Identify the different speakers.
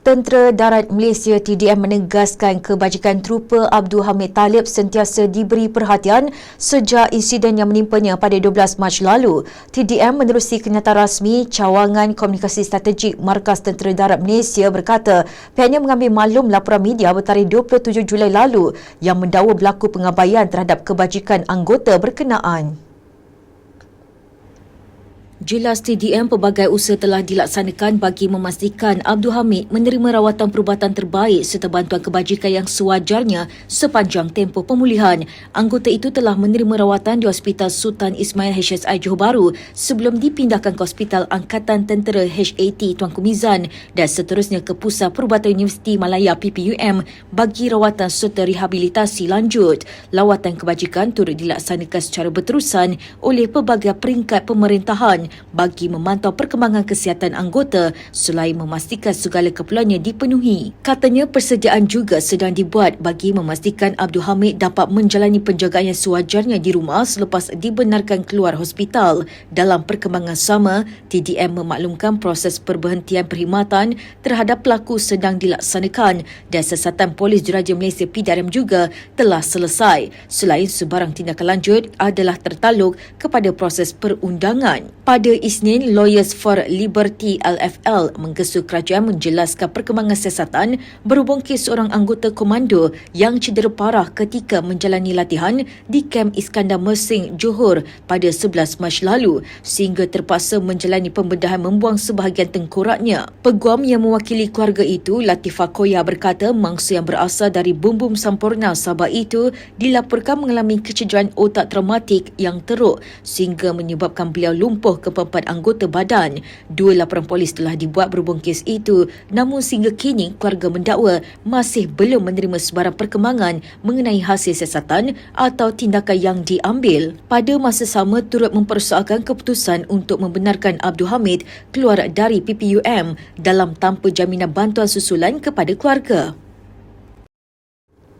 Speaker 1: Tentera Darat Malaysia TDM menegaskan kebajikan Trooper Abdul Hamid Talib sentiasa diberi perhatian sejak insiden yang menimpanya pada 12 Mac lalu. TDM menerusi kenyataan rasmi Cawangan Komunikasi Strategik Markas Tentera Darat Malaysia berkata pihaknya mengambil maklum laporan media bertarikh 27 Julai lalu yang mendakwa berlaku pengabaian terhadap kebajikan anggota berkenaan. Jelas TDM, pelbagai usaha telah dilaksanakan bagi memastikan Abdul Hamid menerima rawatan perubatan terbaik serta bantuan kebajikan yang sewajarnya sepanjang tempoh pemulihan. Anggota itu telah menerima rawatan di Hospital Sultan Ismail HSI Johor Bahru sebelum dipindahkan ke Hospital Angkatan Tentera HAT Tuanku Mizan dan seterusnya ke Pusat Perubatan Universiti Malaya PPUM bagi rawatan serta rehabilitasi lanjut. Lawatan kebajikan turut dilaksanakan secara berterusan oleh pelbagai peringkat pemerintahan bagi memantau perkembangan kesihatan anggota selain memastikan segala keperluannya dipenuhi. Katanya persediaan juga sedang dibuat bagi memastikan Abdul Hamid dapat menjalani penjagaan yang sewajarnya di rumah selepas dibenarkan keluar hospital. Dalam perkembangan sama, TDM memaklumkan proses perberhentian perkhidmatan terhadap pelaku sedang dilaksanakan dan siasatan Polis Diraja Malaysia PDRM juga telah selesai. Selain sebarang tindakan lanjut adalah tertaluk kepada proses perundangan. Pada Isnin, Lawyers for Liberty LFL menggesu kerajaan menjelaskan perkembangan siasatan berhubung kes seorang anggota komando yang cedera parah ketika menjalani latihan di Kem Iskandar Mersing, Johor pada 11 Mac lalu sehingga terpaksa menjalani pembedahan membuang sebahagian tengkoraknya. Peguam yang mewakili keluarga itu, Latifah Koya, berkata mangsa yang berasal dari Bum Sampurna Sabah itu dilaporkan mengalami kecederaan otak traumatik yang teruk sehingga menyebabkan beliau lumpuh ke keempat anggota badan. 2 laporan polis telah dibuat berhubung kes itu, namun sehingga kini keluarga mendakwa masih belum menerima sebarang perkembangan mengenai hasil siasatan atau tindakan yang diambil. Pada masa sama, turut mempersoalkan keputusan untuk membenarkan Abdul Hamid keluar dari PPUM dalam tanpa jaminan bantuan susulan kepada keluarga.